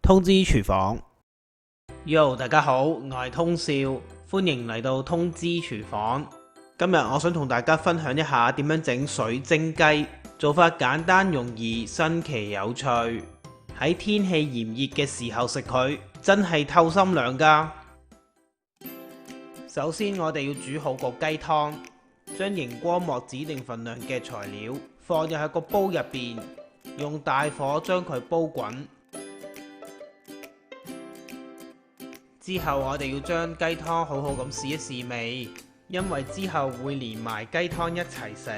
通知廚房。Yo， 大家好，我係通少，歡迎嚟到通知廚房。今日我想同大家分享一下點樣整水晶雞，做法簡單容易，新奇有趣。喺天氣炎熱嘅時候食佢，真係透心涼㗎。首先我哋要煮好個雞湯，將熒光幕指定份量嘅材料放入喺個煲入邊，用大火將佢煲滾。之後我哋要將雞湯好好咁試一試味，因為之後會連埋雞湯一齊食。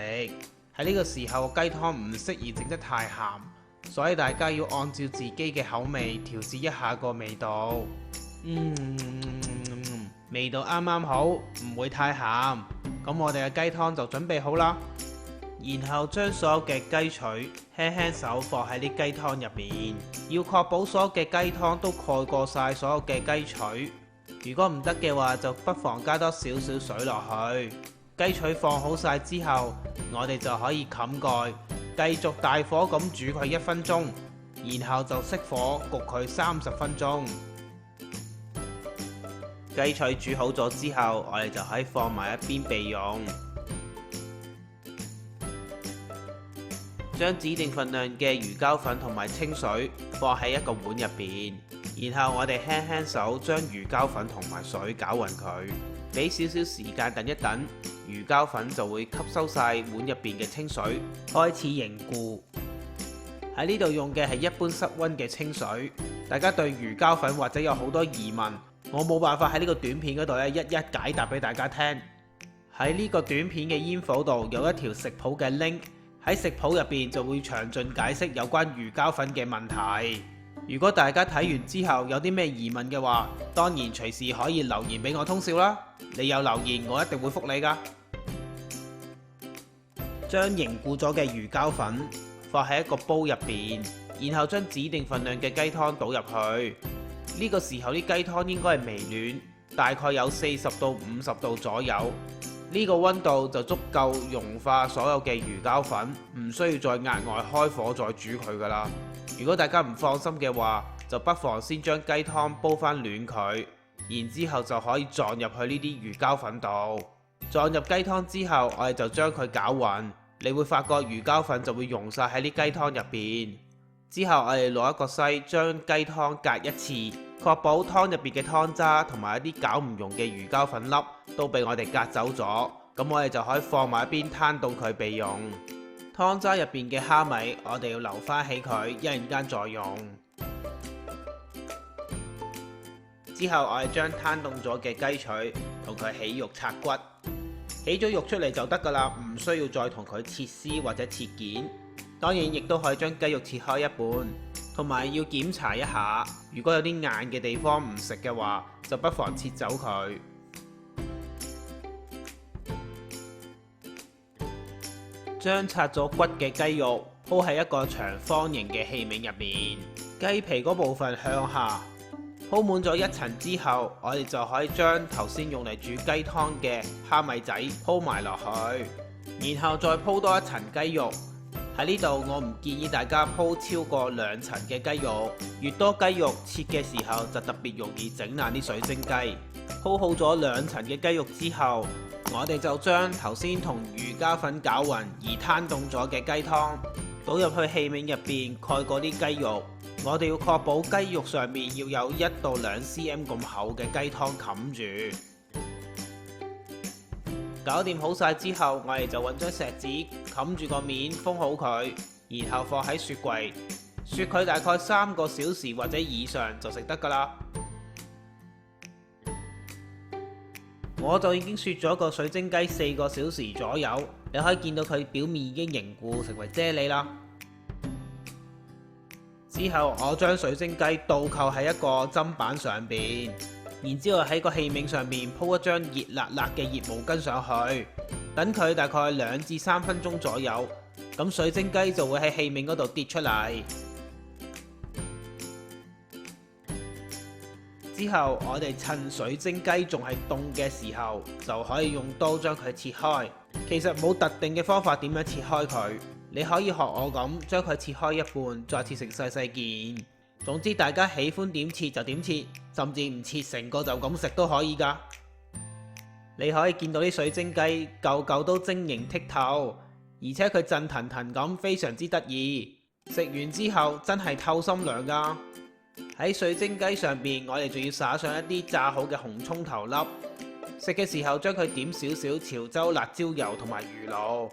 喺呢個時候雞湯唔適宜整得太鹹，所以大家要按照自己嘅口味調節一下個味道。味道啱啱好，唔會太鹹。咁我哋嘅雞湯就準備好啦。然後將所有嘅雞腿輕輕手放喺啲雞湯入面，要確保所有嘅雞湯都蓋過晒所有嘅雞腿。如果唔得嘅話，就不妨加多少少水落去。雞腿放好晒之後，我哋就可以冚蓋，繼續大火咁煮佢1分鐘，然後就熄火焗佢30分鐘。雞腿煮好咗之後，我哋就可以放埋一邊備用。將指定份量嘅魚膠粉同埋清水放喺一個碗入邊，然後我哋輕輕手將魚膠粉同埋水攪勻佢，俾少少時間等一等，魚膠粉就會吸收晒碗入邊嘅清水，開始凝固。喺呢度用嘅係一般室溫嘅清水。大家對魚膠粉或者有好多疑問，我冇辦法喺呢個短片嗰度一一解答俾大家聽。喺呢個短片嘅煙火度有一條食譜嘅 link。喺食譜入邊就會詳盡解釋有關魚膠粉嘅問題。如果大家睇完之後有啲咩疑問嘅話，當然隨時可以留言俾我通少啦。你有留言，我一定會覆你㗎。將凝固咗嘅魚膠粉放喺一個煲入邊，然後將指定份量嘅雞湯倒入去。呢個時候啲雞湯應該係微暖，大概有40到50度左右。呢個溫度就足夠融化所有嘅魚膠粉，唔需要再額外開火再煮佢噶啦。如果大家唔放心嘅話，就不妨先將雞湯煲翻暖佢，然之後就可以撞入去呢啲魚膠粉度。撞入雞湯之後，我哋就將佢攪勻，你會發覺魚膠粉就會溶晒喺啲雞湯入邊。之後我哋攞一個篩將雞湯隔一次，確保湯入邊嘅湯渣同埋一啲攪唔溶嘅魚膠粉粒都被我哋隔走咗，咁我哋就可以放埋一邊攤凍佢備用。湯渣入邊嘅蝦米我哋要留翻起佢，一陣間再用。之後我哋將攤凍咗嘅雞腿同佢起肉拆骨，起咗肉出嚟就得噶啦，唔需要再同佢切絲或者切件。當然亦都可以將雞肉切開一半，同埋要檢查一下，如果有啲硬嘅地方唔食嘅話，就不妨切走佢。將拆咗骨嘅雞肉鋪喺一個長方形嘅器皿入面，雞皮嗰部分向下鋪滿咗一層之後，我哋就可以將頭先用嚟煮雞湯嘅蝦米仔鋪埋落去，然後再鋪多一層雞肉。喺呢度我唔建議大家鋪超過2層嘅雞肉，越多雞肉切嘅時候就特別容易整爛啲水晶雞。鋪好咗2層嘅雞肉之後，我哋就將頭先同魚膠粉攪勻而攤凍咗嘅雞湯倒入去器皿入邊，蓋過啲雞肉。我哋要確保雞肉上面要有1到2 cm 咁厚嘅雞湯冚住。搞掂好晒之後，我哋就揾張錫紙冚住個面封好佢，然後放喺雪櫃雪佢大概3個小時或者以上就食得噶啦。我就已經雪咗個水晶雞4個小時左右，你可以見到佢表面已經凝固成為啫喱啦。之後我將水晶雞倒扣喺一個砧板上邊，然之後喺個器皿上面鋪一張熱辣辣嘅熱毛巾上去，等佢大概2至3分鐘左右，咁水晶雞就會喺器皿嗰度跌出嚟。之後我哋趁水晶雞仲係凍嘅時候，就可以用刀將佢切開。其實冇特定嘅方法點樣切開佢，你可以學我咁將佢切開一半，再切成細細件，總之大家喜歡點切就點切，甚至唔切成個就咁食都可以㗎。你可以見到啲水晶雞嚿嚿都晶瑩剔透，而且佢震騰騰咁，非常之得意。食完之後真係透心涼㗎。喺水晶雞上邊，我哋仲要撒上一啲炸好嘅紅葱頭粒。食嘅時候將佢點少少潮州辣椒油同埋魚露。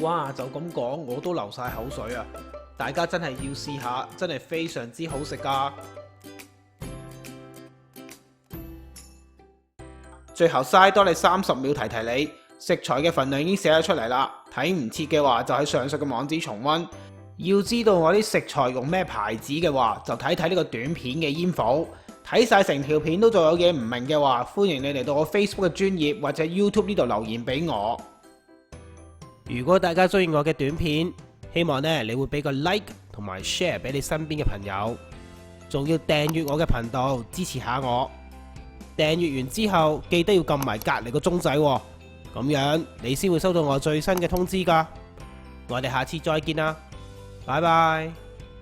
哇！就咁講我都流晒口水啊！大家真係要試下，真係非常之好食㗎。最後嘥多你30秒提提你，食材嘅份量已經寫咗出嚟啦。睇唔切嘅話就喺上述嘅網址重溫。要知道我啲食材用咩牌子嘅話，就睇睇呢個短片嘅煙火。睇晒成條片都仲有嘢唔明嘅話，歡迎你嚟到我 Facebook 嘅專頁或者 YouTube 呢度留言俾我。如果大家中意我嘅短片，希望你會俾個 like 同埋 share 俾你身邊嘅朋友，仲要訂閱我嘅頻道支持下我。訂閱完之後記得要撳埋隔籬個鐘仔，咁樣你先會收到我最新嘅通知㗎。我哋下次再見啦，拜拜。